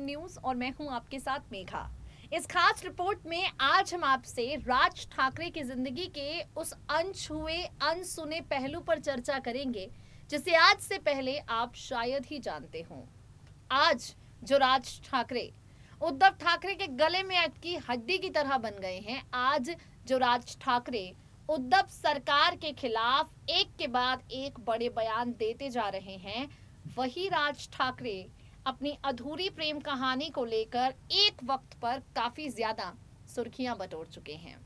News और मैं हूं आपके साथ मेघा। इस खास रिपोर्ट में आज हम आपसे राज ठाकरे की जिंदगी के उस अनछुए अनसुने पहलू पर चर्चा करेंगे जिसे आज से पहले आप शायद ही जानते हों। आज जो राज ठाकरे उद्धव ठाकरे के गले में अटकी हड्डी की तरह बन गए हैं, आज जो राज ठाकरे उद्धव सरकार के खिलाफ एक के बाद एक बड़े बयान देते जा रहे हैं, वही राज ठाकरे अपनी अधूरी प्रेम कहानी को लेकर एक वक्त पर काफी ज्यादा सुर्खियां बटोर चुके हैं।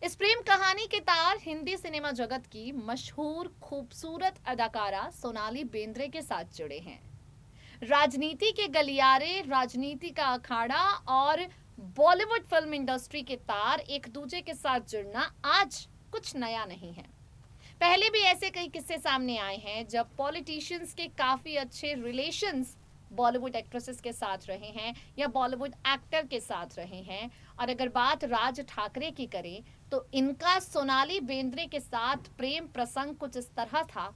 इस प्रेम कहानी के तार हिंदी सिनेमा जगत की मशहूर खूबसूरत अदाकारा सोनाली बेंद्रे के साथ जुड़े हैं। राजनीति के गलियारे, राजनीति का अखाड़ा और बॉलीवुड फिल्म इंडस्ट्री के तार एक दूसरे के साथ जुड़ना आज कुछ नया नहीं है। पहले भी ऐसे कई किस्से सामने आए हैं जब पॉलिटिशियंस के काफी अच्छे रिलेशंस बॉलीवुड एक्ट्रेसेस के साथ रहे हैं या बॉलीवुड एक्टर के साथ रहे हैं। और अगर बात राज ठाकरे की करें तो इनका सोनाली बेंद्रे के साथ प्रेम प्रसंग कुछ इस तरह था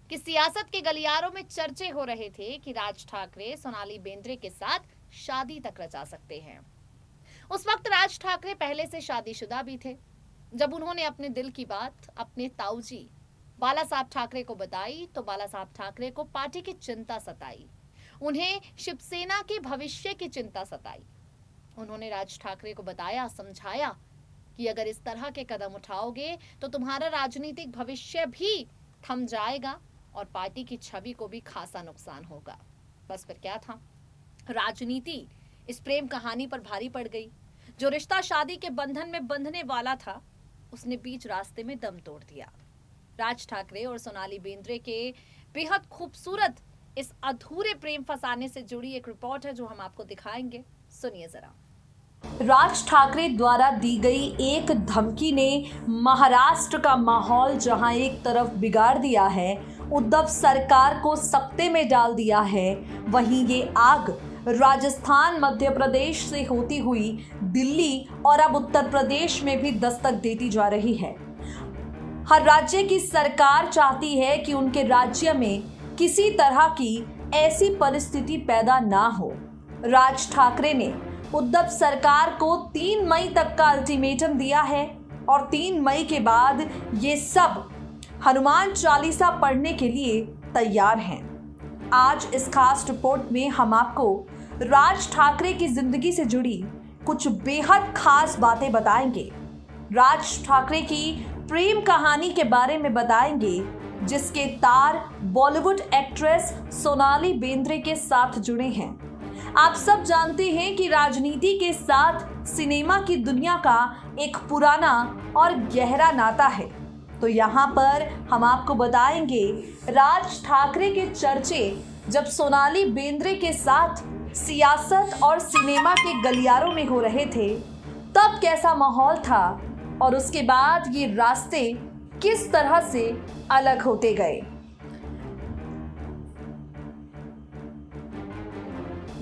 कि सियासत के गलियारों में चर्चे हो रहे थे कि राज ठाकरे सोनाली बेंद्रे के साथ शादी तक रचा सकते हैं। उस वक्त राज ठाकरे पहले से शादीशुदा भी थे। जब उन्होंने अपने दिल की बात अपने ताऊजी बाला साहब ठाकरे को बताई तो बाला साहब ठाकरे को पार्टी की चिंता सताई, उन्हें शिवसेना के भविष्य की चिंता सताई। उन्होंने राज ठाकरे को बताया, समझाया कि अगर इस तरह के कदम उठाओगे तो तुम्हारा राजनीतिक भविष्य भी थम जाएगा और पार्टी की छवि को भी खासा नुकसान होगा। बस फिर क्या था, राजनीति इस प्रेम कहानी पर भारी पड़ गई। जो रिश्ता शादी के बंधन में बंधने वाला था उसने बीच रास्ते में दम तोड़ दिया। राज ठाकरे और सोनाली बेंद्रे के बेहद खूबसूरत इस अधूरे प्रेम फसाने से जुड़ी एक रिपोर्ट है जो हम आपको दिखाएंगे, सुनिए जरा। राज ठाकरे द्वारा दी गई एक धमकी ने महाराष्ट्र का माहौल जहां एक तरफ बिगाड़ दिया है, उद्धव सरकार को सकते में डाल दिया है, वहीं ये आग राजस्थान, मध्य प्रदेश से होती हुई दिल्ली और अब उत्तर प्रदेश में भी दस्तक देती जा रही है। हर राज्य की सरकार चाहती है कि उनके राज्य में किसी तरह की ऐसी परिस्थिति पैदा ना हो। राज ठाकरे ने उद्धव सरकार को 3 मई तक का अल्टीमेटम दिया है और 3 मई के बाद ये सब हनुमान चालीसा पढ़ने के लिए तैयार हैं। आज इस खास रिपोर्ट में हम आपको राज ठाकरे की जिंदगी से जुड़ी कुछ बेहद खास बातें बताएंगे। राज ठाकरे की प्रेम कहानी के बारे में बताएंगे जिसके तार बॉलीवुड एक्ट्रेस सोनाली बेंद्रे के साथ जुड़े हैं। आप सब जानते हैं कि राजनीति के साथ सिनेमा की दुनिया का एक पुराना और गहरा नाता है। तो यहाँ पर हम आपको बताएंगे राज ठाकरे के चर्चे जब सोनाली बेंद्रे के साथ सियासत और सिनेमा के गलियारों में हो रहे थे तब कैसा माहौल था और उसके बाद ये रास्ते किस तरह से अलग होते गए।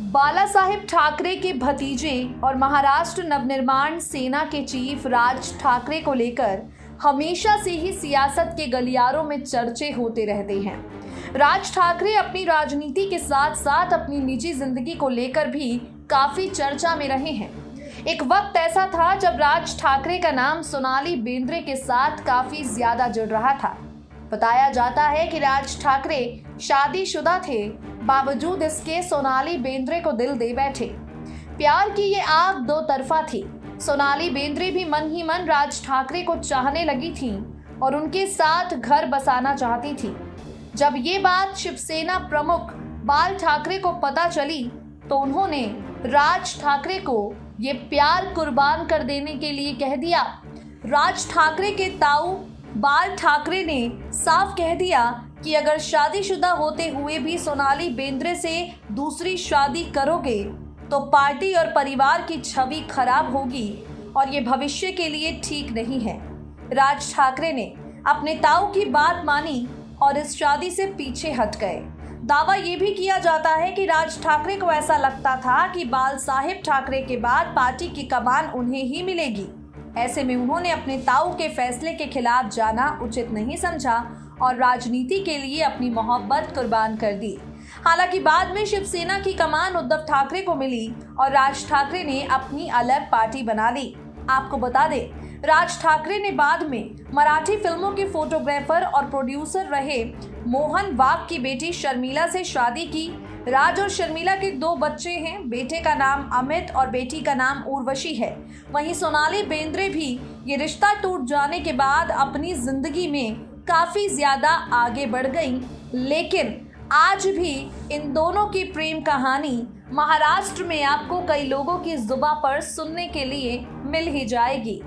बाला साहेब ठाकरे के भतीजे और महाराष्ट्र नवनिर्माण सेना के चीफ राज ठाकरे को लेकर हमेशा से ही सियासत के गलियारों में चर्चे होते रहते हैं। राज ठाकरे अपनी राजनीति के साथ साथ अपनी निजी जिंदगी को लेकर भी काफी चर्चा में रहे हैं। एक वक्त ऐसा था जब राज ठाकरे का नाम सोनाली बेंद्रे के साथ काफी ज्यादा जुड़ रहा था। बताया जाता है कि राज ठाकरे शादीशुदा थे, बावजूद इसके सोनाली बेंद्रे को दिल दे बैठे। प्यार की ये आग दो तरफा थी। सोनाली बेंद्रे भी मन ही मन राज ठाकरे को चाहने लगी थी और उनके साथ घर बसाना चाहती थी। जब ये बात शिवसेना प्रमुख बाल ठाकरे को पता चली तो उन्होंने राज ठाकरे को ये प्यार कुर्बान कर देने के लिए कह दिया। राज ठाकरे के ताऊ बाल ठाकरे ने साफ कह दिया कि अगर शादीशुदा होते हुए भी सोनाली बेंद्रे से दूसरी शादी करोगे तो पार्टी और परिवार की छवि खराब होगी और ये भविष्य के लिए ठीक नहीं है। राज ठाकरे ने अपने ताऊ की बात मानी और इस शादी से पीछे हट गए। दावा ये भी किया जाता है कि राज ठाकरे को ऐसा लगता था कि बाल साहेब ठाकरे के बाद पार्टी की कमान उन्हें ही मिलेगी। ऐसे में उन्होंने अपने ताऊ के फैसले के खिलाफ जाना उचित नहीं समझा और राजनीति के लिए अपनी मोहब्बत कुर्बान कर दी। हालांकि बाद में शिवसेना की कमान उद्धव ठाकरे को मिली और राज ठाकरे ने अपनी अलग पार्टी बना ली। आपको बता दें, राज ठाकरे ने बाद में मराठी फिल्मों के फोटोग्राफर और प्रोड्यूसर रहे मोहन वाघ की बेटी शर्मिला से शादी की। राज और शर्मिला के 2 बच्चे हैं। बेटे का नाम अमित और बेटी का नाम उर्वशी है। वहीं सोनाली बेंद्रे भी ये रिश्ता टूट जाने के बाद अपनी जिंदगी में काफी ज्यादा आगे बढ़ गई, लेकिन आज भी इन दोनों की प्रेम कहानी महाराष्ट्र में आपको कई लोगों की जुबां पर सुनने के लिए मिल ही जाएगी।